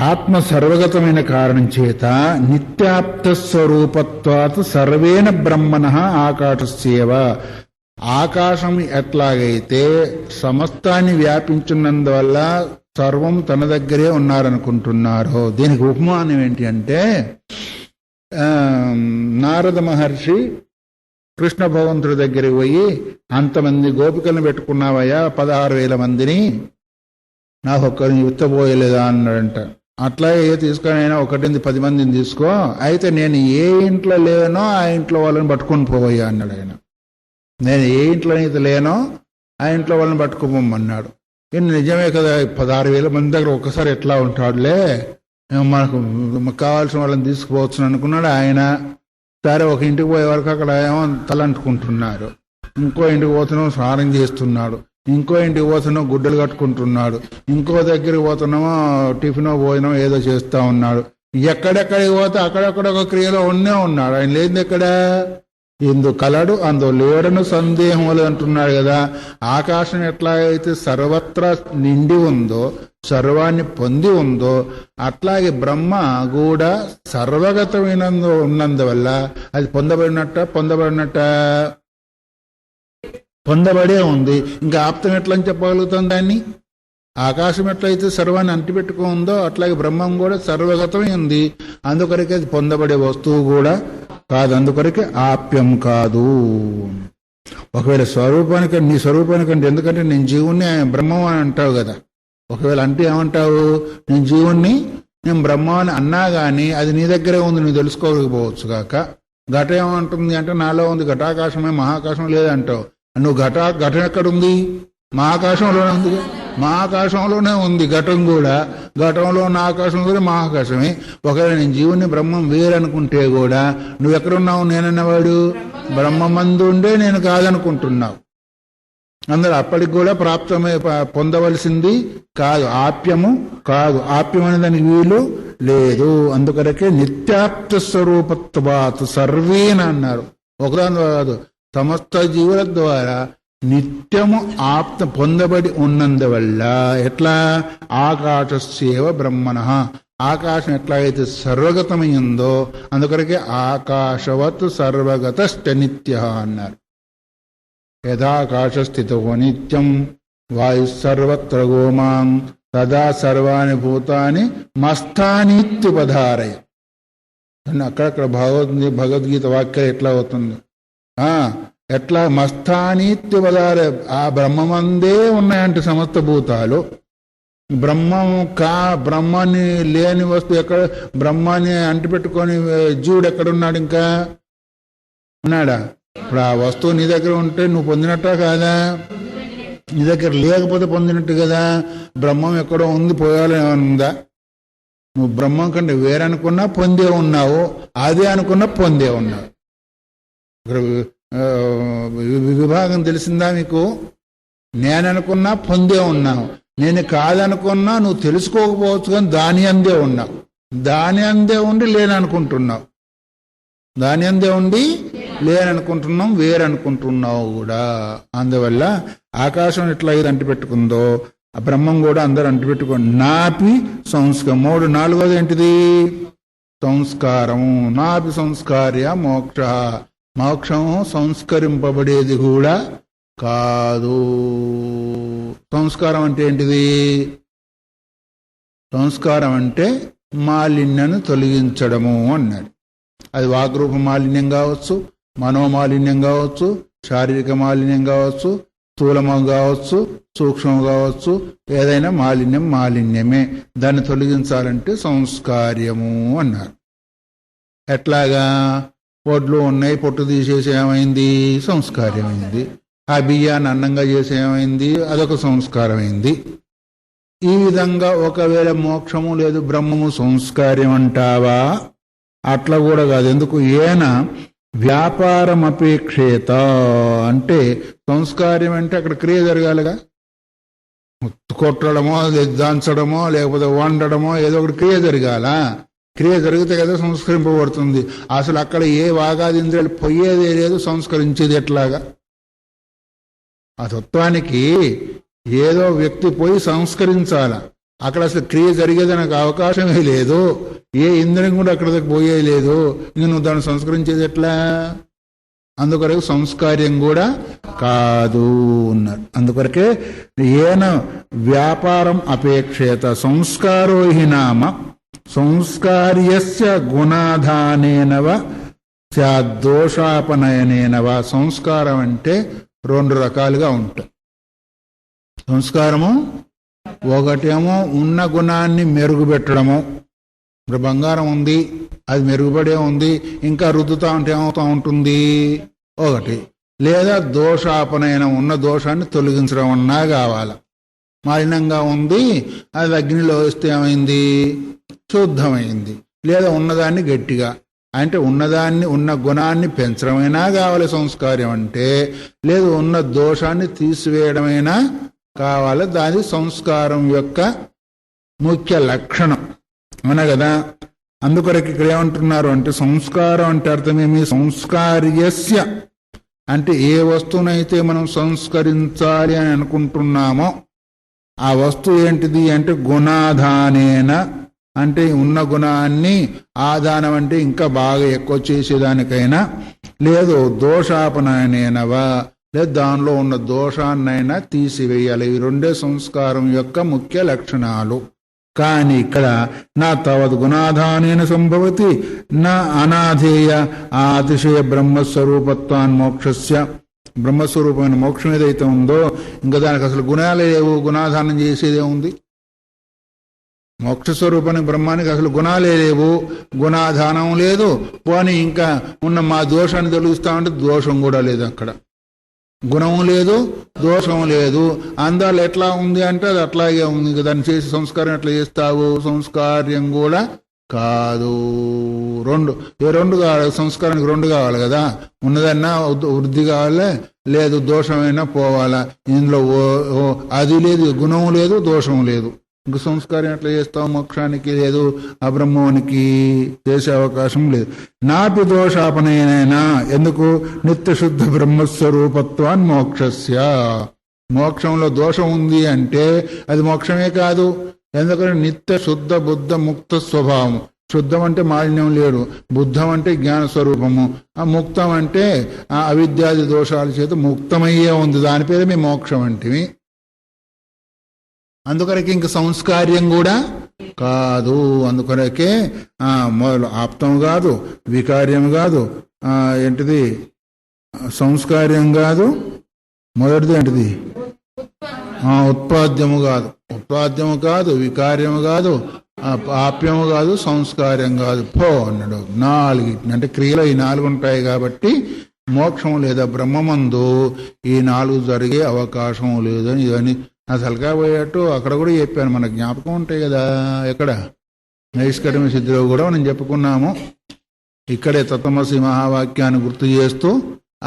ఆత్మ సర్వగతమైన కారణం చేత నిత్యాప్త స్వరూపత్వాత్ సర్వేణ బ్రహ్మణ ఆకాశస్యేవ. ఆకాశం ఎట్లాగైతే సమస్తాన్ని వ్యాపించున్నందువల్ల సర్వం తన దగ్గరే ఉన్నారనుకుంటున్నారో, దీనికి ఉపమానం ఏంటి అంటే, నారద మహర్షి కృష్ణ భగవంతుడి దగ్గరికి పోయి, అంతమంది గోపికలను పెట్టుకున్నావయ్యా 16,000 మందిని, నాకు ఒక్కరిని విత్తబోయలేదా అన్నాడంట. అట్లాగే తీసుకొని 10 మందిని తీసుకో, అయితే నేను ఏ ఇంట్లో లేనో ఆ ఇంట్లో వాళ్ళని పట్టుకొని పోవయ్యా అన్నాడు ఆయన. నేను ఏ ఇంట్లో అయితే లేనో ఆ ఇంట్లో వాళ్ళని పట్టుకోమన్నాడు. నిజమే కదా, 16,000 మంది దగ్గర ఒక్కసారి ఎట్లా ఉంటాడులే, మనకు కావాల్సిన వాళ్ళని తీసుకుపోవచ్చు అనుకున్నాడు ఆయన. సరే, ఒక ఇంటికి పోయే వరకు అక్కడ ఏమో తలంటుకుంటున్నారు, ఇంకో ఇంటికి పోతున్నామో స్నానం చేస్తున్నాడు, ఇంకో ఇంటికి పోతున్నామో గుడ్డలు కట్టుకుంటున్నాడు, ఇంకో దగ్గరికి పోతున్నామో టిఫినో భోజనం ఏదో చేస్తూ ఉన్నాడు. ఎక్కడెక్కడికి పోతే అక్కడెక్కడ ఒక క్రియలో ఉన్నాడు. ఆయన లేనిది ఎక్కడ? ఇందు కలడు అందు లేడను సందేహములు అంటున్నాడు కదా. ఆకాశం ఎట్లాగైతే సర్వత్రా నిండి ఉందో, సర్వాన్ని పొంది ఉందో, అట్లాగే బ్రహ్మ కూడా సర్వగతమైన ఉన్నందువల్ల అది పొందబడే ఉంది. ఇంకా ఆప్తం ఎట్లని చెప్పగలుగుతాం దాన్ని? ఆకాశం ఎట్లయితే సర్వాన్ని అంటిపెట్టుకో ఉందో అట్లాగే బ్రహ్మం కూడా సర్వగతమై ఉంది. అందుకొరకే అది పొందబడే వస్తువు కూడా కాదు, అందుకొరకే ఆప్యం కాదు. ఒకవేళ నీ స్వరూపానికంటే, ఎందుకంటే నేను జీవుణ్ణి బ్రహ్మం అని అంటావు కదా, ఒకవేళ అంటే ఏమంటావు, నేను జీవుణ్ణి నేను బ్రహ్మం అని అన్నా కానీ అది నీ దగ్గరే ఉంది, నువ్వు తెలుసుకోకపోవచ్చు కాక. ఘట ఏమంటుంది అంటే నాలో ఉంది, ఘటాకాశమే మహాకాశం లేదంటావు. నువ్వు ఘటం ఎక్కడుంది? మహాకాశంలోనే ఉంది. మహాకాశంలోనే ఉంది ఘటం కూడా. ఘటంలో ఉన్న ఆకాశం కూడా మహాకాశమే. ఒకవేళ నేను జీవుని బ్రహ్మం వేరనుకుంటే కూడా నువ్వు ఎక్కడున్నావు? నేనన్నవాడు బ్రహ్మమందు ఉండే నేను కాదనుకుంటున్నావు. అందరూ అప్పటికి కూడా ప్రాప్తమై పొందవలసింది కాదు, ఆప్యము కాదు. ఆప్యం అనే దానికి వీలు లేదు. అందుకొరకే నిత్యాప్త స్వరూపత్వాత్ సర్వేన అన్నారు. ఒకదాని కాదు, సమస్త జీవుల ద్వారా నిత్యము ఆప్త పొందబడి ఉన్నందువల్ల ఎట్లా? ఆకాశస్యేవ బ్రహ్మణ. ఆకాశం ఎట్లాగైతే సర్వగతమైందో అందుకొరకే ఆకాశవత్ సర్వగతశ్చ నిత్య అన్నారు. యథాకాశస్థితో నిత్యం వాయు సర్వత్ర గోమాం తదా సర్వాణి భూతాని మస్తానిత్యుపధారయ. అక్కడక్కడ భగవద్గీత వాక్యం ఎట్లా అవుతుంది? ఎట్లా? మస్తానిత్యుపధారయ. ఆ బ్రహ్మమందే ఉన్నాయంటే సమస్త భూతాలు. బ్రహ్మాన్ని లేని వస్తువు ఎక్కడ? బ్రహ్మాన్ని అంటిపెట్టుకొని జీవుడు ఎక్కడున్నాడు? ఇంకా ఉన్నాడా? ఇప్పుడు ఆ వస్తువు నీ దగ్గర ఉంటే నువ్వు పొందినట్టా కాదా? నీ దగ్గర లేకపోతే పొందినట్టు కదా. బ్రహ్మం ఎక్కడో ఉంది, పోయాలని ఉందా? నువ్వు బ్రహ్మం కంటే వేరనుకున్నా పొందే ఉన్నావు, అదే అనుకున్నా పొందే ఉన్నావు. ఇక్కడ విభాగం తెలిసిందా మీకు? నేననుకున్నా పొందే ఉన్నావు, నేను కాదనుకున్నా నువ్వు తెలుసుకోకపోవచ్చు, కానీ దాని అందే ఉన్నావు. దాని అందే ఉండి లేననుకుంటున్నావు, దాని అందే ఉండి లేననుకుంటున్నాం, వేరనుకుంటున్నావు కూడా. అందువల్ల ఆకాశం ఎట్లా ఇది అంటిపెట్టుకుందో ఆ బ్రహ్మం కూడా అందరూ అంటిపెట్టుకోండి. నాపి సంస్కారం. 4వది ఏంటిది? సంస్కారము. నాపి సంస్కార్య మోక్ష. మోక్షము సంస్కరింపబడేది కూడా కాదు. సంస్కారం అంటే ఏంటిది? సంస్కారం అంటే మాలిన్యాన్ని తొలగించడము అన్నాడు. అది వాగ్రూప మాలిన్యం కావచ్చు, మనోమాలిన్యం కావచ్చు, శారీరక మాలిన్యం కావచ్చు, స్థూలము కావచ్చు, సూక్ష్మం కావచ్చు, ఏదైనా మాలిన్యమే. దాన్ని తొలగించాలంటే సంస్కార్యము అన్నారు. ఎట్లాగా? పొడ్లు ఉన్నాయి, పొట్టు తీసేసి ఏమైంది? సంస్కారమైంది. ఆ బియ్యాన్ని అన్నంగా చేసి ఏమైంది? అదొక సంస్కారమైంది. ఈ విధంగా ఒకవేళ మోక్షము లేదు బ్రహ్మము సంస్కార్యం అంటావా? అట్లా కూడా కాదు. ఎందుకు? ఏన వ్యాపారం అపేక్షేత అంటే సంస్కార్యం అంటే అక్కడ క్రియ జరగాలిగా. కొట్టడమో, దంచడమో, లేకపోతే వండడమో ఏదో ఒకటి క్రియ జరగాల. క్రియ జరిగితే కదా సంస్కరింపబడుతుంది. అసలు అక్కడ ఏ వాగాది ఇంద్రియాలు పోయేదే లేదు, సంస్కరించేది ఎట్లాగా? ఆ తత్వానికి ఏదో వ్యక్తి పోయి సంస్కరించాల. అక్కడ అసలు క్రియ జరిగేదానికి అవకాశమే లేదు, ఏ ఇంద్రియం కూడా అక్కడ పోయే లేదు, ఇంక నువ్వు దాన్ని సంస్కరించేది ఎట్లా? అందుకొరకు సంస్కార్యం కూడా కాదు అన్నారు. అందుకొరకే ఏన వ్యాపారం అపేక్షేత సంస్కారో హి నామ సంస్కార్యస్య గుణాధానేనవ దోషాపనయనేనవ. సంస్కారం అంటే రెండు రకాలుగా ఉంటాయి. సంస్కారము ఒకటేమో ఉన్న గుణాన్ని మెరుగుపెట్టడము. ఇప్పుడు బంగారం ఉంది, అది మెరుగుపడే ఉంది, ఇంకా రుద్దుతా ఉంటే ఏమవుతా ఉంటుంది ఒకటి. లేదా దోషాపనయన, ఉన్న దోషాన్ని తొలగించడం అన్నా కావాలి. మలినంగా ఉంది, అది అగ్నిలో వేస్తే ఏమైంది? శుద్ధమైంది. లేదా ఉన్నదాన్ని గట్టిగా అంటే ఉన్నదాన్ని, ఉన్న గుణాన్ని పెంచడమైనా కావాలి సంస్కార్యం అంటే, లేదు ఉన్న దోషాన్ని తీసివేయడమైనా కావాలి. దాని సంస్కారం యొక్క ముఖ్య లక్షణం అవునా కదా. అందుకొరకు ఇక్కడ ఏమంటున్నారు అంటే సంస్కారం అంటే అర్థమేమి? సంస్కార్యస్య అంటే ఏ వస్తువునైతే మనం సంస్కరించాలి అని అనుకుంటున్నామో ఆ వస్తువు ఏంటిది అంటే గుణాధానేన, అంటే ఉన్న గుణాన్ని ఆదానం అంటే ఇంకా బాగా ఎక్కువ చేసేదానికైనా, లేదు దోషాపనయనేనవా లేదు దానిలో ఉన్న దోషాన్నైనా తీసివేయాలి. ఈ రెండే సంస్కారం యొక్క ముఖ్య లక్షణాలు. కానీ ఇక్కడ నా తవద్ గుణాధానేన సంభవతి నా అనాధేయ ఆ అతిశయ బ్రహ్మస్వరూపత్వాన్ మోక్షస్య. బ్రహ్మస్వరూపమైన మోక్షం ఏదైతే ఉందో ఇంకా దానికి అసలు గుణాలే లేవు, గుణాధానం చేసేదే ఉంది. మోక్షస్వరూపానికి బ్రహ్మానికి అసలు గుణాలే లేవు, గుణాధానం లేదు. పోనీ ఇంకా ఉన్న మా దోషాన్ని తొలగిస్తామంటే దోషం కూడా లేదు. అక్కడ గుణము లేదు, దోషం లేదు. అందాలు ఎట్లా ఉంది అంటే అది అట్లాగే ఉంది. దాన్ని చేసి సంస్కారం ఎట్లా చేస్తావు? సంస్కార్యం కూడా కాదు. రెండు కావాలి సంస్కారానికి, రెండు కావాలి కదా. ఉన్నదన్నా వృద్ధి కావాలి, లేదు దోషమైనా పోవాలా. ఇందులో అది లేదు, గుణము లేదు, దోషం లేదు. ఇంక సంస్కారం ఎట్లా చేస్తావు? మోక్షానికి లేదు, అబ్రహ్మానికి చేసే అవకాశం లేదు. నాపి దోషాపనైనా ఎందుకు? నిత్యశుద్ధ బ్రహ్మస్వరూపత్వాన్ మోక్షస్య. మోక్షంలో దోషం ఉంది అంటే అది మోక్షమే కాదు. ఎందుకంటే నిత్య శుద్ధ బుద్ధ ముక్త స్వభావం. శుద్ధం అంటే మాలిన్యం లేడు, బుద్ధం అంటే జ్ఞాన స్వరూపము, ఆ ముక్తం అంటే ఆ అవిద్యాది దోషాల చేత ముక్తమయ్యే ఉంది. దాని పేరు మీ మోక్షం అంటే. అందుకొరకే ఇంక సంస్కార్యం కూడా కాదు. అందుకొరకే మొదలు ఆప్తం కాదు, వికార్యం కాదు, ఏంటిది సంస్కార్యం కాదు, మొదటిది ఏంటిది ఉత్పాద్యము కాదు. ఉత్పాద్యము కాదు, వికార్యము కాదు, ఆప్యము కాదు, సంస్కార్యం కాదు. అన్నాడు. 4 అంటే క్రియలు ఈ 4 ఉంటాయి కాబట్టి మోక్షం లేదా బ్రహ్మమందు ఈ 4 జరిగే అవకాశం లేదని ఇవన్నీ అసలుగా పోయేట్టు అక్కడ కూడా చెప్పాను. మన జ్ఞాపకం ఉంటాయి కదా. ఎక్కడ నైష్కర్మ సిద్ధిలో కూడా మనం చెప్పుకున్నాము. ఇక్కడే తత్వమసి మహావాక్యాన్ని గుర్తు చేస్తూ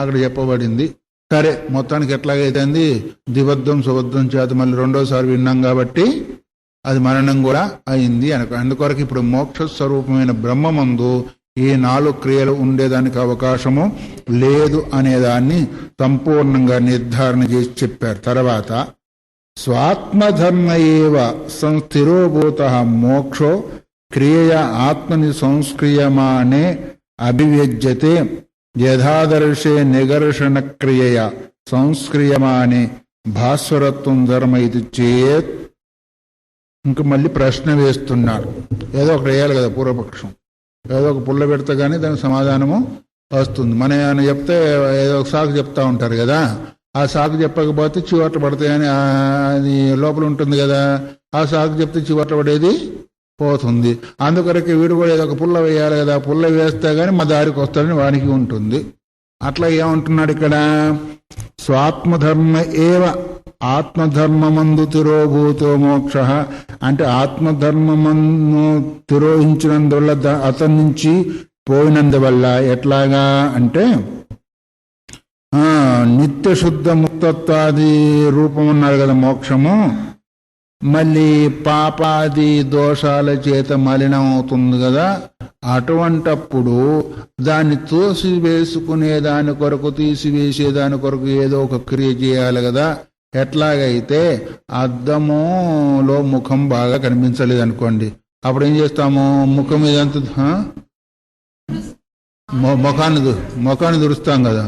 అక్కడ చెప్పబడింది. సరే, మొత్తానికి ఎట్లాగైతుంది దిబద్ధం సుబద్ధం చేత మళ్ళీ రెండోసారి విన్నాం కాబట్టి అది మరణం కూడా అయింది అనుకో. అందుకొరకు ఇప్పుడు మోక్ష స్వరూపమైన బ్రహ్మమందు ఈ 4 క్రియలు ఉండేదానికి అవకాశము లేదు అనేదాన్ని సంపూర్ణంగా నిర్ధారణ చేసి చెప్పారు. తర్వాత స్వాత్మధర్మ ఏవ సంస్థిరోభూత మోక్షో క్రియయ ఆత్మని సంస్క్రియమానే అభివ్యజ్యతే యథాదర్శే నిగర్షణ క్రియయ సంస్క్రియమానే భాస్వరత్వం ధర్మ ఇది చేత్. ఇంక మళ్ళీ ప్రశ్న వేస్తున్నాడు. ఏదో ఒకటి వేయాలి కదా పూర్వపక్షం. ఏదో ఒక పుల్ల పెడితే కానీ దానికి సమాధానము వస్తుంది. మన ఏమైనా చెప్తే ఏదో ఒక సాకు చెప్తా ఉంటారు కదా. ఆ సాకు చెప్పకపోతే చివట్లు పడతాయని అది లోపల ఉంటుంది కదా. ఆ సాకు చెప్తే చివట్లు పడేది పోతుంది. అందుకొరకు వీడు కూడా ఏదో ఒక పుల్ల వేయాలి కదా. పుల్ల వేస్తే గానీ మా దారికి వస్తాడని వానికి ఉంటుంది. అట్లా ఏమంటున్నాడు ఇక్కడ? స్వాత్మధర్మ ఏవ ఆత్మధర్మమందు తిరోభూతో మోక్ష అంటే ఆత్మధర్మమందు తిరోహించినందువల్ల అతని నుంచి పోయినందువల్ల ఎట్లాగా అంటే నిత్య శుద్ధ ముక్తత్వాది రూపం ఉన్నారు కదా మోక్షము. మళ్ళీ పాపాది దోషాల చేత మలినం అవుతుంది కదా. అటువంటప్పుడు దాన్ని తోసివేసుకునే దాని కొరకు, తీసివేసే దాని కొరకు ఏదో ఒక క్రియ చేయాలి కదా. ఎట్లాగైతే అద్దములో ముఖం బాగా కనిపించలేదు అనుకోండి, అప్పుడు ఏం చేస్తాము? ముఖం మీద అంత ముఖాన్ని దురుస్తాం కదా.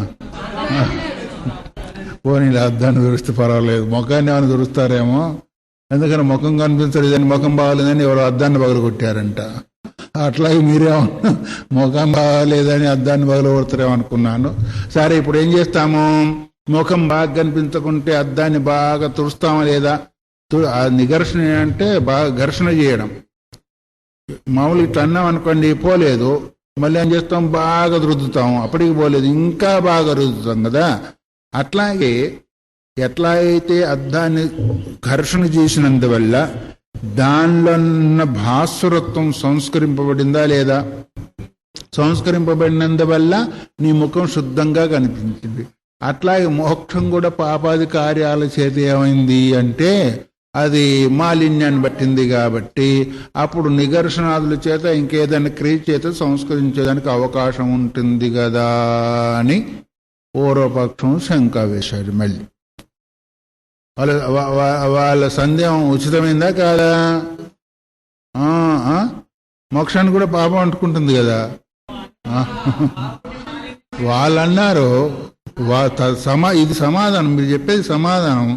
పోనీ అద్దాన్ని దురిస్తే పర్వాలేదు, ముఖాన్ని ఏమైనా దురుస్తారేమో. ఎందుకని ముఖం కనిపించలేదని, ముఖం బాగాలేదని ఎవరో అద్దాన్ని పగలు కొట్టారంట. అట్లాగే మీరేమన్నా ముఖం బాగాలేదని అద్దాన్ని పగలు కొడతారేమో అనుకున్నాను. సరే, ఇప్పుడు ఏం చేస్తాము? ముఖం బాగా కనిపించకుంటే అద్దాన్ని బాగా తుడుస్తామా లేదా? నిఘర్షణ అంటే బాగా ఘర్షణ చేయడం. మామూలు ఇట్లా అన్నాం అనుకోండి, పోలేదు, మళ్ళీ ఏం చేస్తాం? బాగా రుద్దుతాం, అప్పటికి పోలేదు, ఇంకా బాగా రుద్దుతాం కదా. అట్లాగే ఎట్లా అయితే అద్దాన్ని ఘర్షణ చేసినందువల్ల దానిలో ఉన్న భాస్వరత్వం సంస్కరింపబడిందా లేదా? సంస్కరింపబడినందువల్ల నీ ముఖం శుద్ధంగా కనిపించింది. అట్లాగే మోక్షం కూడా పాపాది కార్యాల చేత ఏమైంది అంటే అది మాలిన్యాన్ని పట్టింది కాబట్టి అప్పుడు నిఘర్షణాదుల చేత ఇంకేదైనా క్రియ చేత సంస్కరించేదానికి అవకాశం ఉంటుంది కదా అని పూర్వపక్షం శంక వేశాడు. మళ్ళీ వాళ్ళ సందేహం ఉచితమైందా కాదా? మోక్షాన్ని కూడా పాపం అంటుకుంటుంది కదా. వాళ్ళన్నారు, ఇది సమాధానం, మీరు చెప్పేది సమాధానం.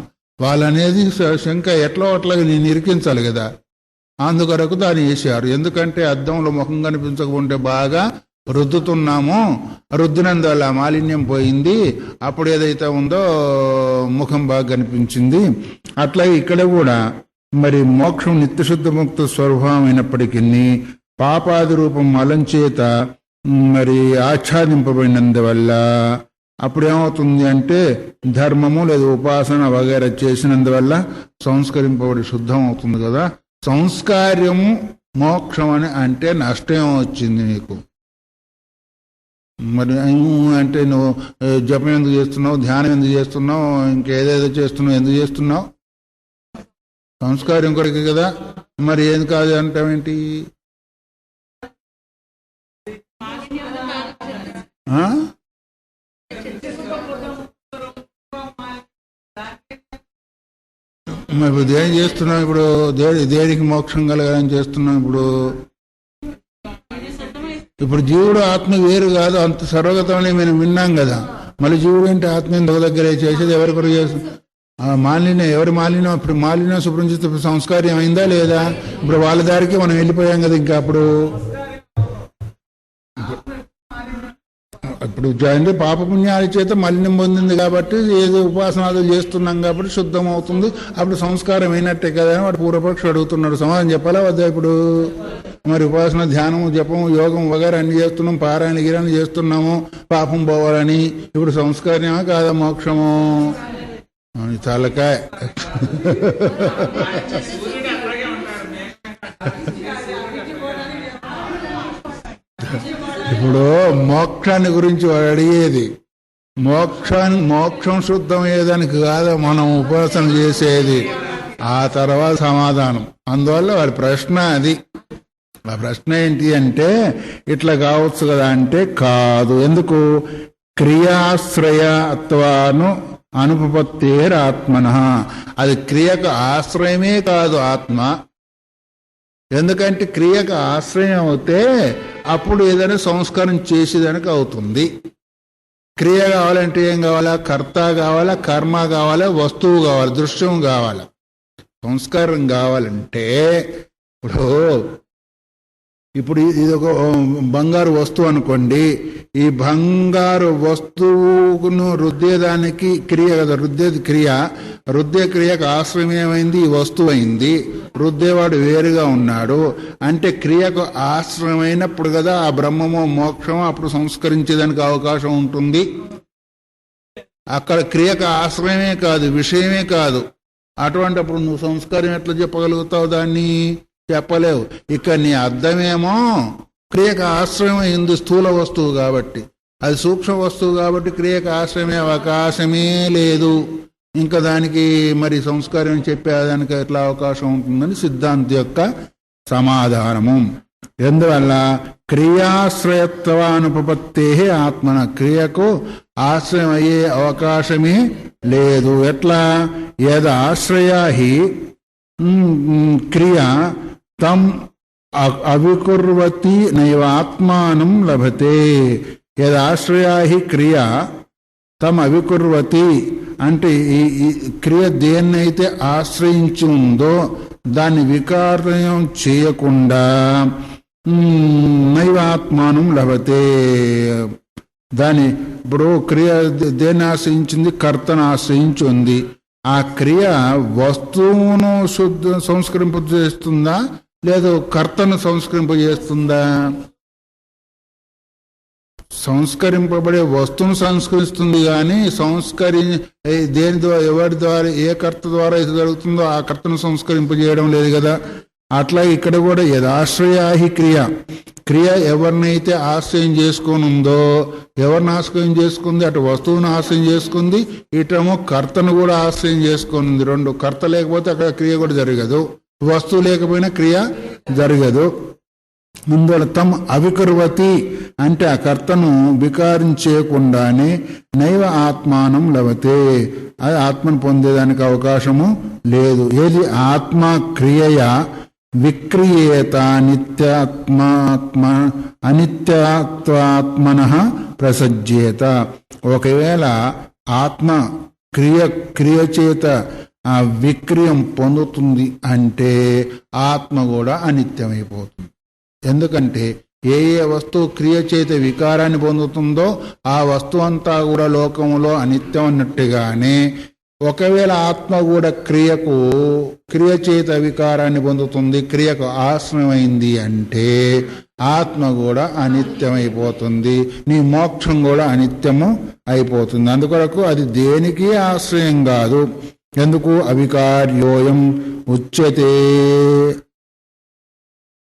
వాళ్ళనేది శంక ఎట్లా అట్లాగే నేను ఇరికించాలి కదా, అందుకొరకు దాన్ని వేసారు. ఎందుకంటే అద్దంలో ముఖం కనిపించకుంటే బాగా రుద్దుతున్నాము, రుద్దినందువల్ల మాలిన్యం పోయింది, అప్పుడు ఏదైతే ఉందో ముఖం బాగా కనిపించింది. అట్లాగే ఇక్కడ కూడా మరి మోక్షం నిత్యశుద్ధ ముక్త స్వరూపం అయినప్పటికీ పాపాది రూపం మలం చేత మరి ఆచ్ఛాదింపబడినందువల్ల అప్పుడు ఏమవుతుంది అంటే ధర్మము లేదా ఉపాసన వగైరా చేసినందువల్ల సంస్కరింపబడి శుద్ధం అవుతుంది కదా. సంస్కార్యము మోక్షం అని అంటే నష్టం వచ్చింది నీకు. మరి అంటే నువ్వు జపం ఎందుకు చేస్తున్నావు, ధ్యానం ఎందుకు చేస్తున్నావు, ఇంకేదేదో చేస్తున్నావు, ఎందుకు చేస్తున్నావు? సంస్కారం కొరకే కదా. మరి ఏది కాదు అంటావేంటి? మరి ఇప్పుడు దేని చేస్తున్నావు? ఇప్పుడు దేనికి మోక్షం కలగాలని చేస్తున్నావు? ఇప్పుడు జీవుడు ఆత్మ వేరు కాదు, అంత సర్వగతమని మేము విన్నాం కదా. మళ్ళీ జీవుడు ఏంటి? ఆత్మ ఎందుకు దగ్గర చేసేది ఎవరి కొరకు చేస్తుంది? మాలిన్యం, ఎవరి మాలిన్యం? ఇప్పుడు మాలిన్యం శుభ్రం చేస్తే సంస్కారం అయిందా లేదా? ఇప్పుడు వాళ్ళ దారికి మనం వెళ్ళిపోయాం కదా. ఇంకా అప్పుడు అంటే పాపపుణ్యాల చేత మలినం పొందింది కాబట్టి ఏదో ఉపాసనాలు చేస్తున్నాం కాబట్టి శుద్ధం అవుతుంది, అప్పుడు సంస్కారం అయినట్టే కదా అని వాడు పూర్వపక్షి అడుగుతున్నాడు. సమాధానం చెప్పాలా వద్దా? ఇప్పుడు మరి ఉపాసన, ధ్యానము, జపము, యోగం వగైరా అన్ని చేస్తున్నాం, పారాయణ గిరాన్ని చేస్తున్నాము పాపం పోవాలని. ఇప్పుడు సంస్కారమా కాదా మోక్షము? చాలకాయ. ఇప్పుడు మోక్షాన్ని గురించి వాడు అడిగేది, మోక్షం శుద్ధమయ్యేదానికి కాదు మనం ఉపాసన చేసేది. ఆ తర్వాత సమాధానం. అందువల్ల వాడి ప్రశ్న అది. ఆ ప్రశ్న ఏంటి అంటే ఇట్లా కావచ్చు కదా అంటే కాదు. ఎందుకు? క్రియాశ్రయత్వాను అనుపపత్తేరాత్మన. అది క్రియకు ఆశ్రయమే కాదు ఆత్మ. ఎందుకంటే క్రియకు ఆశ్రయం అవుతే అప్పుడు ఏదైనా సంస్కారం చేసేదానికి అవుతుంది. క్రియ కావాలంటే ఏం కావాలా? కర్త కావాలా, కర్మ కావాలా, వస్తువు కావాలి, దృశ్యం కావాలా. సంస్కారం కావాలంటే ఇప్పుడు ఇది ఒక బంగారు వస్తువు అనుకోండి. ఈ బంగారు వస్తువును రుద్దేదానికి క్రియ కదా, రుద్దేది క్రియ. రుద్దే క్రియకు ఆశ్రయం ఏమైంది? ఈ వస్తువు అయింది. రుద్దేవాడు వేరుగా ఉన్నాడు. అంటే క్రియకు ఆశ్రయమైనప్పుడు కదా ఆ బ్రహ్మమో మోక్షమో అప్పుడు సంస్కరించేదానికి అవకాశం ఉంటుంది. అక్కడ క్రియకు ఆశ్రయమే కాదు, విషయమే కాదు. అటువంటిప్పుడు నువ్వు సంస్కారం ఎట్లా చెప్పగలుగుతావు? దాన్ని చెప్పలేవు. ఇక నీ అర్థమేమో క్రియకు ఆశ్రయం అయింది, స్థూల వస్తువు కాబట్టి. అది సూక్ష్మ వస్తువు కాబట్టి క్రియకు ఆశ్రయమే అవకాశమే లేదు. ఇంకా దానికి మరి సంస్కారం చెప్పేదానికి ఎట్లా అవకాశం ఉంటుందని సిద్ధాంతి యొక్క సమాధానము. ఎందువల్ల క్రియాశ్రయత్వానుపపత్తే ఆత్మన, క్రియకు ఆశ్రయం అయ్యే అవకాశమే లేదు. ఎట్లా? యదాశ్రయా హి క్రియ తం అవికుర్వతి నైవ ఆత్మానం లభతే. యదాశ్రయా హి క్రియ తం అవికుర్వతి అంటే ఈ క్రియ దేన్నైతే ఆశ్రయించి ఉందో దాన్ని వికారం చేయకుండా నైవాత్మానం లభతే. దాని ఇప్పుడు క్రియ దేన్ని ఆశ్రయించింది? కర్తను ఆశ్రయించి ఉంది. ఆ క్రియ వస్తువును సంస్కరింపజేస్తుందా లేదు కర్తను సంస్కరింపజేస్తుందా? సంస్కరింపబడే వస్తువును సంస్కరిస్తుంది కానీ దేని ద్వారా, ఎవరి ద్వారా, ఏ కర్త ద్వారా ఇది జరుగుతుందో ఆ కర్తను సంస్కరింపజేయడం లేదు కదా. అట్లా ఇక్కడ కూడా యదాశ్రయాహి క్రియ ఎవరినైతే ఆశ్రయం చేసుకొని ఉందో, ఎవరిని ఆశ్రయం చేసుకుంది? అటు వస్తువును ఆశ్రయం చేసుకుంది, ఇటేమో కర్తను కూడా ఆశ్రయం చేసుకొని ఉంది. రెండు, కర్త లేకపోతే అక్కడ క్రియ కూడా జరగదు, వస్తువు లేకపోయినా క్రియ జరగదు. అందువల్ల తమ అవికుర్వతి అంటే ఆ కర్తను వికారించేయకుండానే నైవ ఆత్మానం లభతే, అది ఆత్మను పొందేదానికి అవకాశము లేదు. ఏది? ఆత్మ క్రియయ విక్రియేత అనిత్యత్వాత్మన ప్రసజ్యేత. ఒకవేళ ఆత్మ క్రియ చేత విక్రియం పొందుతుంది అంటే ఆత్మ కూడా అనిత్యమైపోతుంది. ఎందుకంటే ఏ వస్తువు క్రియ చేత వికారాన్ని పొందుతుందో ఆ వస్తువు అంతా కూడా లోకంలో అనిత్యం అన్నట్టుగానే ఒకవేళ ఆత్మ కూడా క్రియ చేత వికారాన్ని పొందుతుంది, క్రియకు ఆశ్రయమైంది అంటే ఆత్మ కూడా అనిత్యమైపోతుంది, నీ మోక్షం కూడా అనిత్యము అయిపోతుంది. అందుకొరకు అది దేనికి ఆశ్రయం కాదు. ఎందుకు? అవికార్యోయం ఉచ్యతే,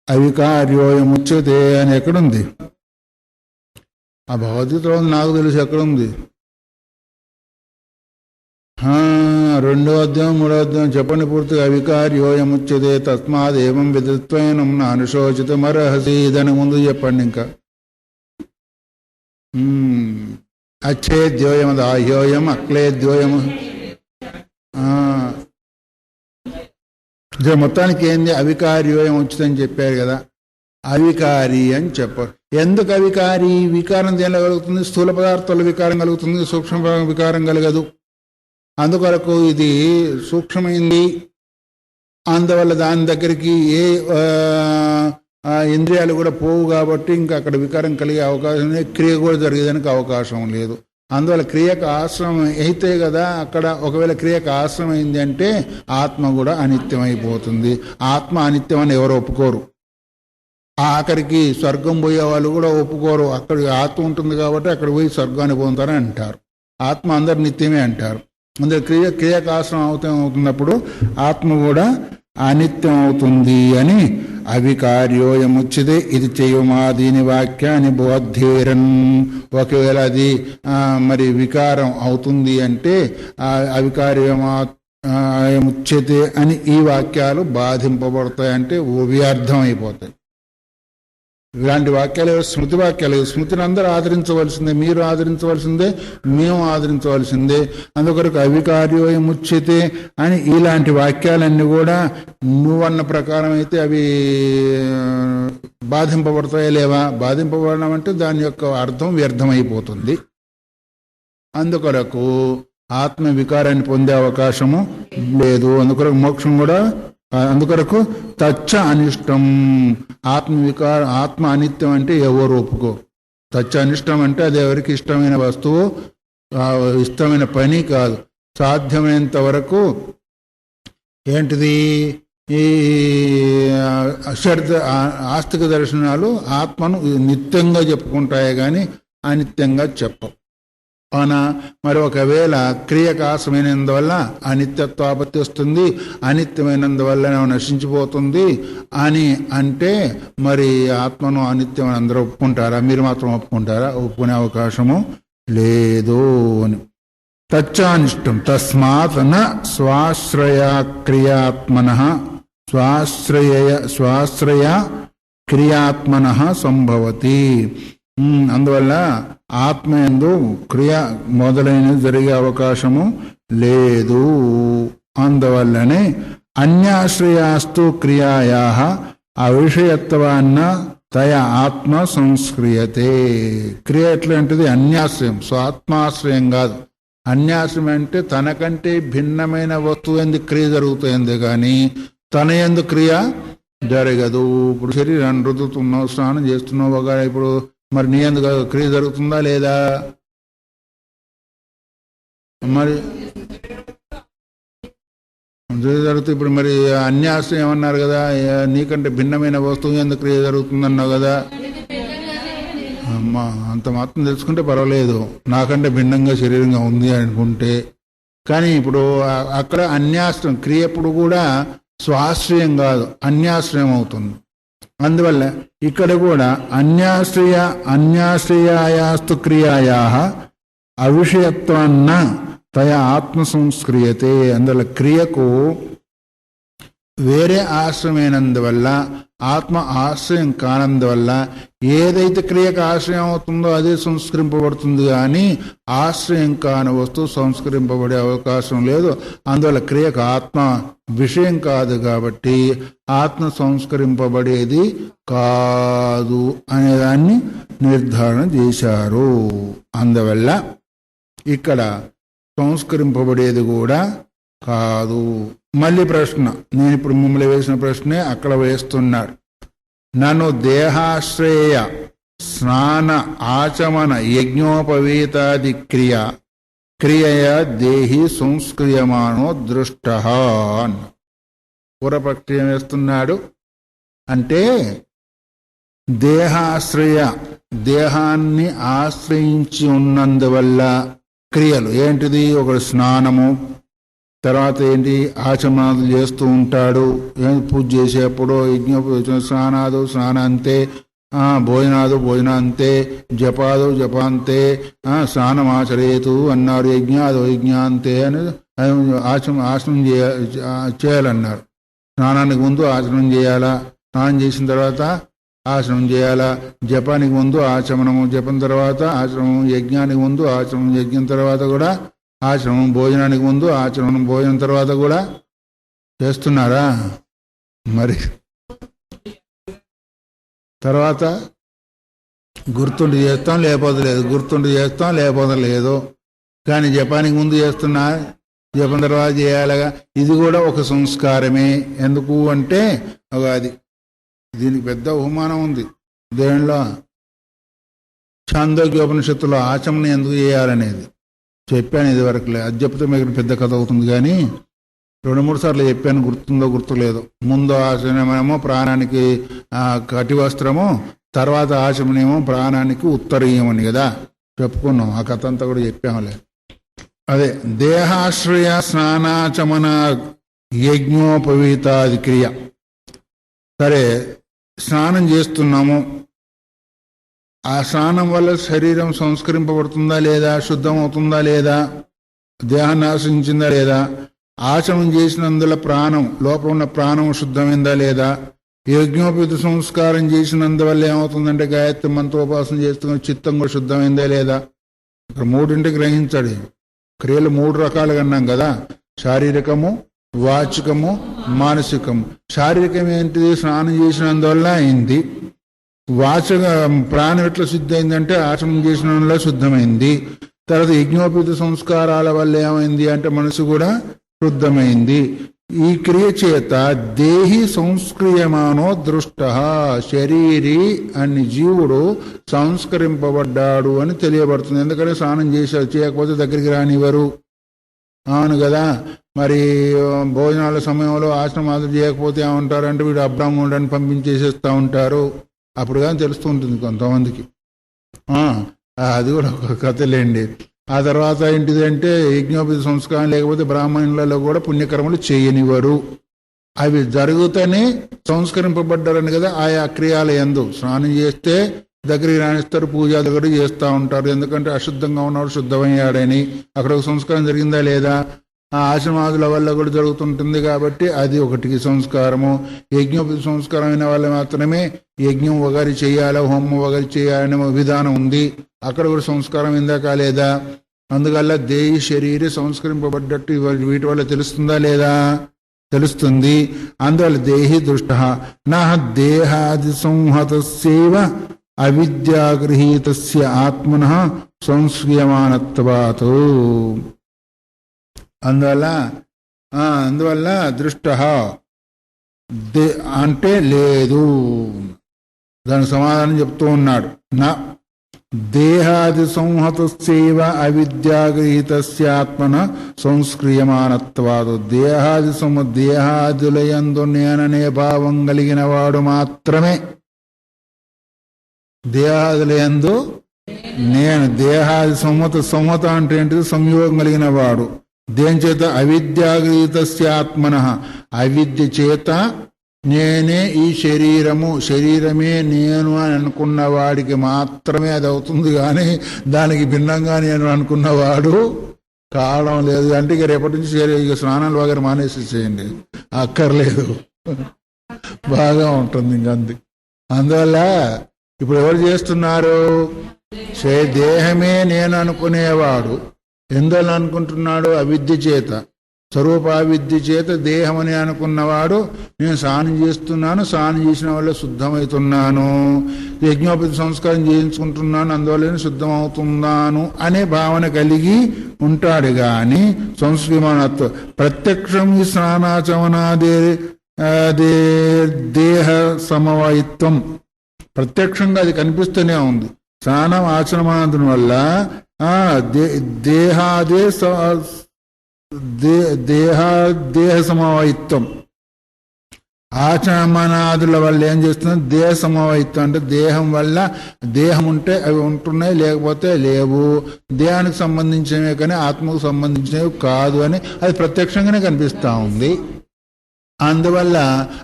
అవికార్యోయం ఉచ్యతే అని ఎక్కడుంది? ఆ భగవద్గీతలో నాకు తెలిసి ఎక్కడుంది? 2వ అధ్యాయం 3వ అధ్యాయం చెప్పండి పూర్తిగా. అవికార్యోయం ఉచ్యతే తస్మాదేవం విదిత్వైనం నానుశోచితమర్హసి. దానికి ముందు చెప్పండి. ఇంకా అచ్చేద్యోయం దాహ్యోయం అక్లేద్యోయము. మొత్తానికి ఏంది? అవికార్యోయం ఉచితని చెప్పారు కదా, అవికారి అని చెప్పారు. ఎందుకు అవికారి? వికారం దేనిలో కలుగుతుంది? స్థూల పదార్థాల వికారం కలుగుతుంది, సూక్ష్మ వికారం కలగదు. అందుకొరకు ఇది సూక్ష్మమైంది, అందువల్ల దాని దగ్గరికి ఏ ఇంద్రియాలు కూడా పోవు కాబట్టి ఇంకా అక్కడ వికారం కలిగే అవకాశం లేదు, క్రియ కూడా జరిగేదానికి అవకాశం లేదు. అందువల్ల క్రియకు ఆశ్రమం అయితే కదా అక్కడ. ఒకవేళ క్రియకు ఆశ్రమం అయింది అంటే ఆత్మ కూడా అనిత్యమైపోతుంది. ఆత్మ అనిత్యం అని ఎవరు ఒప్పుకోరు. ఆఖరికి స్వర్గం పోయే వాళ్ళు కూడా ఒప్పుకోరు. అక్కడ ఆత్మ ఉంటుంది కాబట్టి అక్కడ పోయి స్వర్గాన్ని పొందుతారని అంటారు. ఆత్మ అందరు నిత్యమే అంటారు. అందులో క్రియకు ఆశ్రమం అవుతున్నప్పుడు ఆత్మ కూడా అనిత్యం అవుతుంది అని అవికార్యోయముచ్చితే ఇది చేయమాదీని వాక్యాన్ని బోద్ధేరన్. ఒకవేళ అది మరి వికారం అవుతుంది అంటే అవికార్యముచ్యతే అని ఈ వాక్యాలు బాధింపబడతాయి, అంటే వ్యర్థం అయిపోతాయి. ఇలాంటి వాక్యాలు స్మృతి వాక్యాలు. స్మృతిని అందరూ ఆదరించవలసిందే, మీరు ఆదరించవలసిందే, మేము ఆదరించవలసిందే. అందుకొరకు అవికార్యోయముచ్యతే అని ఇలాంటి వాక్యాలన్నీ కూడా నువ్వన్న ప్రకారం అయితే అవి బాధింపబడతాయా లేవా? బాధింపబడడం అంటే దాని యొక్క అర్థం వ్యర్థమైపోతుంది. అందుకొరకు ఆత్మ వికారాన్ని పొందే అవకాశము లేదు. అందుకొరకు మోక్షం కూడా. అందుకొరకు తచ్చ అనిష్టం. ఆత్మ అనిత్యం అంటే ఎవరు ఒప్పుకోరు. తచ్చ అనిష్టం అంటే అది ఎవరికి ఇష్టమైన వస్తువు, ఇష్టమైన పని కాదు. సాధ్యమైనంత వరకు ఏంటిది? ఈ ఆస్తిక దర్శనాలు ఆత్మను నిత్యంగా చెప్పుకుంటాయి కానీ అనిత్యంగా చెప్పవు. అవునా? మరి ఒకవేళ క్రియకు ఆశ్రమైనందువల్ల అనిత్యత్వాపత్తి వస్తుంది, అనిత్యమైనందువల్ల నశించిపోతుంది అని అంటే మరి ఆత్మను అనిత్యం అని అందరూ ఒప్పుకుంటారా? మీరు మాత్రం ఒప్పుకుంటారా? ఒప్పుకునే అవకాశము లేదు అని. తచ్చానిష్టం తస్మాత్ న స్వాశ్రయ క్రియాత్మన స్వాశ్రయ క్రియాత్మన సంభవతి. అందువల్ల ఆత్మయందు క్రియ మొదలైనది జరిగే అవకాశము లేదు. అందువల్లనే అన్యాశ్రయాస్తు క్రియాయా అవిషయత్వాన్న తయ ఆత్మ సంస్క్రియతే. క్రియ ఎట్లాంటిది? అన్యాశ్రయం, స్వాత్మాశ్రయం కాదు. అన్యాశ్రయం అంటే తనకంటే భిన్నమైన వస్తువు ఎందుకు క్రియ జరుగుతుంది కానీ తన ఎందు క్రియ జరగదు. ఇప్పుడు శరీరాన్ని రుద్దుతున్నావు, స్నానం చేస్తున్నావు వగైరా, ఇప్పుడు మరి నీ ఎందుకు క్రియ జరుగుతుందా లేదా? మరి జరుగుతుంది. ఇప్పుడు మరి అన్యాశ్రయం ఏమన్నారు కదా, నీకంటే భిన్నమైన వస్తువు ఎందుకు క్రియ జరుగుతుందన్నావు కదా. అమ్మా, అంత మాత్రం తెలుసుకుంటే పర్వాలేదు, నాకంటే భిన్నంగా శరీరంగా ఉంది అనుకుంటే. కానీ ఇప్పుడు అక్కడ అన్యాశ్రయం, క్రియ ఎప్పుడు కూడా స్వాశ్రయం కాదు, అన్యాశ్రయం అవుతుంది. అందువల్ల ఇక్కడ కూడా అన్యాశ్రయాయాస్తు క్రియాయా అవిషయత్వాన్న తయ ఆత్మ సంస్క్రియతే. అందువల్ల క్రియకు వేరే ఆశ్రయమైనందువల్ల, ఆత్మ ఆశ్రయం కానందువల్ల ఏదైతే క్రియకు ఆశ్రయం అవుతుందో అదే సంస్కరింపబడుతుంది కానీ ఆశ్రయం కాని వస్తువు సంస్కరింపబడే అవకాశం లేదు. అందువల్ల క్రియకు ఆత్మ విషయం కాదు కాబట్టి ఆత్మ సంస్కరింపబడేది కాదు అనేదాన్ని నిర్ధారణ చేశారు. అందువల్ల ఇక్కడ సంస్కరింపబడేది కూడా కాదు. మళ్ళీ ప్రశ్న, నేను ఇప్పుడు మిమ్మల్ని వేసిన ప్రశ్నే అక్కడ వేస్తున్నాడు. నన్ను దేహాశ్రయ స్నాన ఆచమన యజ్ఞోపవీతాది క్రియయ దేహి సంస్క్రియమానో దృష్ట. పూర్వపక్షం వేస్తున్నాడు. అంటే దేహాశ్రయ, దేహాన్ని ఆశ్రయించి ఉన్నందువల్ల క్రియలు ఏంటిది? ఒకటి స్నానము, తర్వాత ఏంటి ఆచమనాలు చేస్తూ ఉంటాడు, పూజ చేసేప్పుడు యజ్ఞ స్నానాంతే, భోజనాంతే, జపాంతే, స్నానమాచరేతు అన్నారు. యజ్ఞాంతే అని ఆచమనం చేయాలన్నారు. స్నానానికి ముందు ఆచమనం చేయాలా, స్నానం చేసిన తర్వాత ఆచమనం చేయాలా, జపానికి ముందు ఆచమనము, జపం తర్వాత ఆచమనం, యజ్ఞానికి ముందు ఆచమనం, యజ్ఞం తర్వాత కూడా ఆచమనం, భోజనానికి ముందు ఆచమనం, భోజనం తర్వాత కూడా చేస్తున్నారా? మరి తర్వాత గుర్తుండి చేస్తాం లేకపోతే లేదు, గుర్తుండి చేస్తాం లేకపోతే లేదు. కానీ జపానికి ముందు చేస్తున్నా, జపం తర్వాత చేయాలగా, ఇది కూడా ఒక సంస్కారమే. ఎందుకు అంటే అది దీనికి పెద్ద అవమానం ఉంది. దేనిలో? ఛాందోగ్యోపనిషత్తులో ఆచమనం ఎందుకు చేయాలనేది చెప్పాను ఇది వరకులే. అది చెప్తే మీకు పెద్ద కథ అవుతుంది. కానీ 2-3 సార్లు చెప్పాను, గుర్తుందో గుర్తులేదు. ముందు ఆచమనమేమో ప్రాణానికి కటివస్త్రము, తర్వాత ఆచమనేమో ప్రాణానికి ఉత్తరీయం అని కదా చెప్పుకున్నాం. ఆ కథ అంతా కూడా చెప్పాములే. అదే దేహాశ్రయ స్నానాచమన యజ్ఞోపవీతాది క్రియ. సరే, స్నానం చేస్తున్నాము, ఆ స్నానం వల్ల శరీరం సంస్కరింపబడుతుందా లేదా, శుద్ధం అవుతుందా లేదా, దేహాన్ని ఆశ్రయించిందా లేదా, ఆచమనం చేసినందుల ప్రాణం, లోపల ఉన్న ప్రాణం శుద్ధమైందా లేదా, యజ్ఞోపేత సంస్కారం చేసినందువల్ల ఏమవుతుందంటే గాయత్రి మంత్రోపాసన చేస్తున్న చిత్తం కూడా శుద్ధమైందా లేదా. ఇక్కడ 3 గ్రహించాడు. క్రియలు 3 రకాలుగా అన్నాం కదా, శారీరకము, వాచికము, మానసికము. శారీరకం ఏంటిది? స్నానం చేసినందువల్ల అయింది. వాచక ప్రాణం ఎట్లా శుద్ధి అయిందంటే ఆచమనం చేసినందువల్ల శుద్ధమైంది. తర్వాత యజ్ఞోపేత సంస్కారాల వల్ల ఏమైంది అంటే మనసు కూడా శుద్ధమైంది. ఈ క్రియ చేత దేహి సంస్క్రియమానో దృష్ట, శరీరి అని జీవుడు సంస్కరింపబడ్డాడు అని తెలియబడుతుంది. ఎందుకంటే స్నానం చేయకపోతే దగ్గరికి రానివ్వరు. అవును కదా. మరి భోజనాల సమయంలో ఆశ్రమాలు చేయకపోతే ఏమంటారు అంటే వీడు అబ్రాహ్మణుడని పంపించేసేస్తూ ఉంటారు. అప్పుడు కానీ తెలుస్తూ ఉంటుంది కొంతమందికి. అది కూడా ఒక కథలేండి. ఆ తర్వాత ఏంటిదంటే యజ్ఞోపేత సంస్కారం లేకపోతే బ్రాహ్మణులలో కూడా పుణ్యకర్మలు చేయనివ్వరు. అవి జరుగుతూనే సంస్కరింపబడ్డారని కదా. ఆయా క్రియాల యందు స్నానం చేస్తే దగ్గరికి రాణిస్తారు, పూజా దగ్గర చేస్తూ ఉంటారు. ఎందుకంటే అశుద్ధంగా ఉన్నాడు శుద్ధమయ్యాడని. అక్కడ ఒక సంస్కారం జరిగిందా లేదా? ఆ ఆశ్రమాదుల వల్ల కూడా జరుగుతుంటుంది కాబట్టి అది ఒకటికి సంస్కారము. యజ్ఞోపి సంస్కారమైన వాళ్ళు మాత్రమే యజ్ఞం వగరి చేయాలా, హోమం వగరి చేయాలనే విధానం ఉంది. అక్కడ కూడా సంస్కారం ఇందా కాలేదా? అందువల్ల దేహి శరీరే సంస్కరింపబడ్డట్టు వీటి వల్ల తెలుస్తుందా లేదా? తెలుస్తుంది. అందువల్ల దేహి దృష్ట నా దేహాది సంహతస్యైవ అవిద్యాగృహీతస్య ఆత్మనః సంస్క్రియమానత్వాత్. అందువల్ల దృష్ట అంటే లేదు. దానికి సమాధానం చెప్తూ ఉన్నాడు. నా దేహాది సంహతస్యైవ అవిద్యాగృహీతస్య ఆత్మన సంస్క్రియమానత్వాదు. దేహాదులయందు నేననే భావం కలిగిన వాడు మాత్రమే, దేహాదులయందు నేను, దేహాది సంహత అంటే ఏంటిది? సంయోగం కలిగిన వాడు. దేని చేత? అవిద్యాగృహీతస్య ఆత్మన, అవిద్య చేత నేనే ఈ శరీరమే నేను అని అనుకున్న వాడికి మాత్రమే అది అవుతుంది. కానీ దానికి భిన్నంగా నేను అనుకున్నవాడు కావడం లేదు. అంటే ఇక రేపటి నుంచి ఇక స్నానాలు వగైరా మానేసి చేయండి, అక్కర్లేదు, బాగా ఉంటుంది ఇంకంతే. అందువల్ల ఇప్పుడు ఎవరు చేస్తున్నారు? దేహమే నేను అనుకునేవాడు ఎందువల్ల అనుకుంటున్నాడు? అవిద్య చేత, స్వరూపావిద్య చేత దేహం అని అనుకున్నవాడు నేను స్నానం చేస్తున్నాను, స్నానం చేసిన వల్ల శుద్ధమవుతున్నాను, యజ్ఞోపతి సంస్కారం చేయించుకుంటున్నాను, అందువల్ల శుద్ధమవుతున్నాను అనే భావన కలిగి ఉంటాడు. గాని సంస్కృతత్వ ప్రత్యక్షం ఈ స్నానాచమనాదే దేహ సమవాయిత్వం, ప్రత్యక్షంగా అది కనిపిస్తూనే ఉంది. స్నానం ఆచరణమానం వల్ల దేహ సమవాయిత్వం, ఆచమనాదుల వల్ల ఏం చేస్తుంది? దేహ సమవాయిత్వం అంటే దేహం వల్ల, దేహం ఉంటే అవి ఉంటున్నాయి, లేకపోతే లేవు, దేహానికి సంబంధించినవే కానీ ఆత్మకు సంబంధించినవి కాదు అని అది ప్రత్యక్షంగానే కనిపిస్తూ ఉంది. అందువల్ల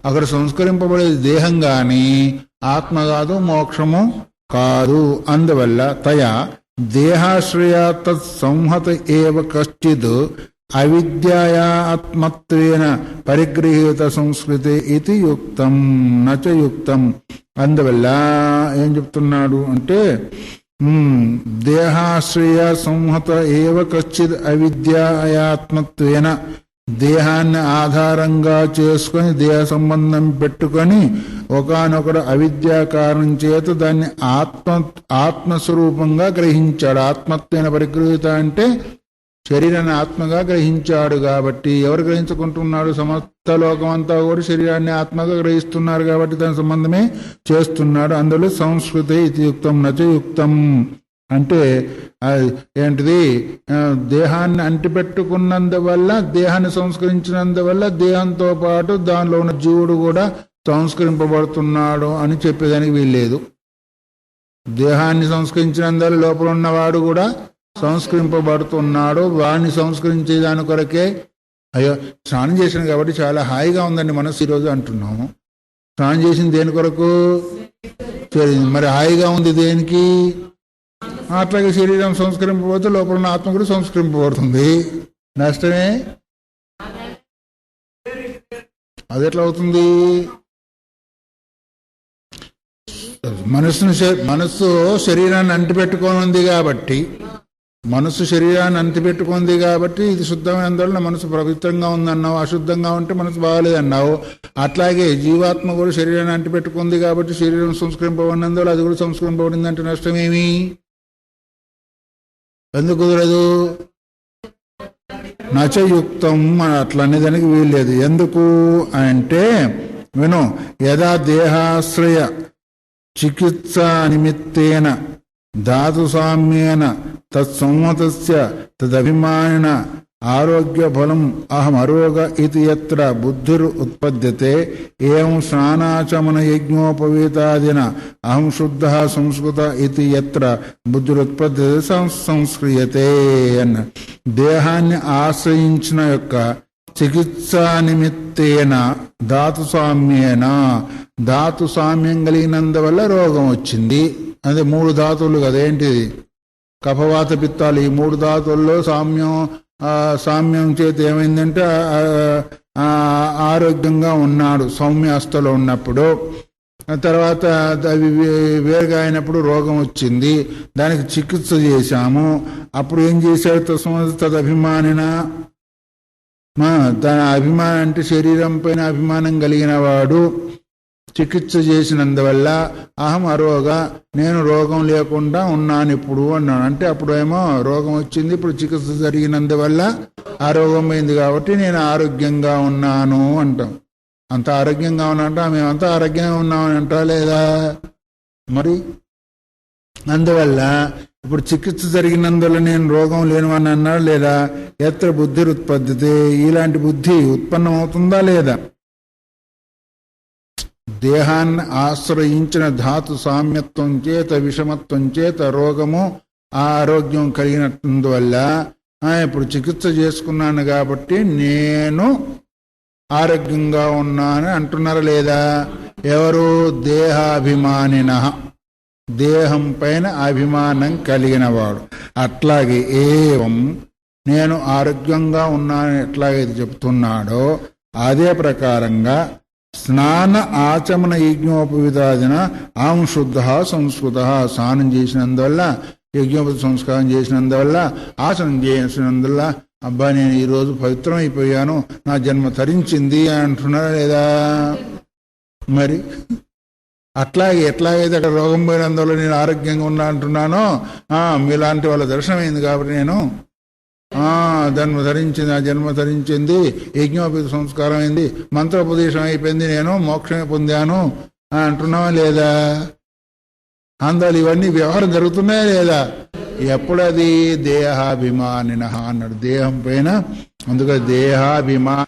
అక్కడ సంస్కరింపబడేది దేహం కానీ ఆత్మ కాదు, మోక్షము కాదు. అందువల్ల తయా దేహాశ్రయా తత్ సంహత ఏవ కశ్చిద్ అవిద్యయా ఆత్మత్వేన పరిగృహీత సంస్కృతి ఇది యుక్తం నచ యుక్తం. అందువల్ల ఏం చెప్తున్నాడు అంటే దేహాశ్రయ సంహత ఏవ కశ్చిద్ అవిద్యయాత్మత్వేన, దేహాన్ని ఆధారంగా చేసుకొని దేహ సంబంధం పెట్టుకొని ఒకానొకడు అవిద్యా కారణం చేత దాన్ని ఆత్మస్వరూపంగా గ్రహించాడు. ఆత్మత్వేన పరిగృహీత అంటే శరీరాన్ని ఆత్మగా గ్రహించాడు. కాబట్టి ఎవరు గ్రహించుకుంటున్నాడు? సమస్త లోకమంతా కూడా శరీరాన్ని ఆత్మగా గ్రహిస్తున్నారు కాబట్టి దాని సంబంధమే చేస్తున్నాడు. అందులో సంస్కృతి ఇది యుక్తం నచ యుక్తం అంటే ఏంటిది? దేహాన్ని అంటిపెట్టుకున్నందువల్ల, దేహాన్ని సంస్కరించినందువల్ల దేహంతో పాటు దానిలో ఉన్న జీవుడు కూడా సంస్కరింపబడుతున్నాడు అని చెప్పేదానికి వీల్లేదు. దేహాన్ని సంస్కరించినందువల్ల లోపల ఉన్నవాడు కూడా సంస్కరింపబడుతున్నాడు. వాడిని సంస్కరించే దాని కొరకే అయ్యో స్నానం చేసిన కాబట్టి చాలా హాయిగా ఉందండి మనసు ఈరోజు అంటున్నాము. స్నానం చేసింది దేని కొరకు? మరి హాయిగా ఉంది దేనికి? అట్లాగే శరీరం సంస్కరింపబోతే లోపల ఉన్న ఆత్మ కూడా సంస్కరింపబడుతుంది. నష్టమే. అది ఎట్లా అవుతుంది? మనస్సు శరీరాన్ని అంటిపెట్టుకొని ఉంది కాబట్టి, మనస్సు శరీరాన్ని అంటిపెట్టుకుంది కాబట్టి ఇది శుద్ధమైనందువల్ల మనసు పవిత్రంగా ఉందన్నావు, అశుద్ధంగా ఉంటే మనసు బాగాలేదన్నావు. అట్లాగే జీవాత్మ కూడా శరీరాన్ని అంటిపెట్టుకుంది కాబట్టి శరీరం సంస్కరింపబడినందువల్ల అది కూడా సంస్కరింపబడింది అంటే నష్టమేమి? ఎందుకు కుదరదు? నచయుక్తం అని అట్లా అనేదానికి వీల్లేదు. ఎందుకు అంటే విను, యదా దేహాశ్రయ చికిత్సా నిమిత్తేన ధాతు సామ్యేన తత్సంహతస్య తదభిమానిన ఆరోగ్య ఫలం అహం అరోగ ఇది యత్ర బుద్ధిర్ ఉత్పద్యతే ఏం స్నానాచమన యజ్ఞోపవీతాదిన అహం శుద్ధ సంస్కృత ఇది యత్ర బుద్ధిరుత్పద్యతే సంస్క్రియతే అన్న. దేహాన్ని ఆశ్రయించిన యొక్క చికిత్సా నిమిత్తేన ధాతు సామ్యేన, ధాతు సామ్యం కలిగినందువల్ల రోగం వచ్చింది. అదే 3 ధాతువులు కదేంటిది? కఫవాత పిత్తాలు. ఈ 3 ధాతువుల్లో సామ్యం సామ్యం చేత ఏమైందంటే ఆరోగ్యంగా ఉన్నాడు సౌమ్యాస్థలో ఉన్నప్పుడు. తర్వాత అవి వేరుగా అయినప్పుడు రోగం వచ్చింది, దానికి చికిత్స చేశాము. అప్పుడు ఏం చేశాడు? తదభిమానిన, తన అభిమానం అంటే శరీరం పైన అభిమానం కలిగిన వాడు చికిత్స చేసినందువల్ల అహం అరోగ, నేను రోగం లేకుండా ఉన్నాను ఇప్పుడు అన్నాడు. అంటే అప్పుడేమో రోగం వచ్చింది, ఇప్పుడు చికిత్స జరిగినందువల్ల ఆరోగ్యం అయింది కాబట్టి నేను ఆరోగ్యంగా ఉన్నాను అంటాం. అంత ఆరోగ్యంగా ఉన్నంట మేమంతా ఆరోగ్యంగా ఉన్నామని అంటా లేదా? మరి అందువల్ల ఇప్పుడు చికిత్స జరిగినందువల్ల నేను రోగం లేను అని అన్నాడు లేదా? ఎత్ర బుద్ధి ఉత్పద్యతే, ఇలాంటి బుద్ధి ఉత్పన్నమవుతుందా లేదా? దేహాన్ని ఆశ్రయించిన ధాతు సామ్యత్వం చేత విషమత్వం చేత రోగము ఆరోగ్యం కలిగినందువల్ల ఇప్పుడు చికిత్స చేసుకున్నాను కాబట్టి నేను ఆరోగ్యంగా ఉన్నాను అంటున్నారా లేదా? ఎవరు? దేహాభిమానిన, దేహం పైన అభిమానం కలిగిన వాడు. అట్లాగే ఏవం నేను ఆరోగ్యంగా ఉన్నాను ఎట్లాగైతే చెప్తున్నాడో అదే ప్రకారంగా స్నాన ఆచమన యజ్ఞోపవితాదిన ఆం శుద్ధ సంస్కృత, స్నానం చేసినందువల్ల యజ్ఞోపతి సంస్కారం చేసినందువల్ల ఆచరణ చేసినందువల్ల అబ్బా నేను ఈరోజు పవిత్రం అయిపోయాను, నా జన్మ తరించింది అంటున్నారా లేదా? మరి అట్లాగే ఎట్లాగైతే అక్కడ రోగం పోయినందువల్ల నేను ఆరోగ్యంగా ఉన్నా అంటున్నానో మీలాంటి వాళ్ళ దర్శనమైంది కాబట్టి నేను జన్మ ధరించింది, నా జన్మ ధరించింది, యజ్ఞోపేత సంస్కారం అయింది, మంత్రోపదేశం అయిపోయింది, నేను మోక్షమే పొందాను అంటున్నావా లేదా? అందువల్ల ఇవన్నీ వ్యవహారం జరుగుతున్నాయా లేదా? ఎప్పుడది? దేహాభిమానిన అన్నాడు, దేహం పైన. అందుకని దేహాభిమాన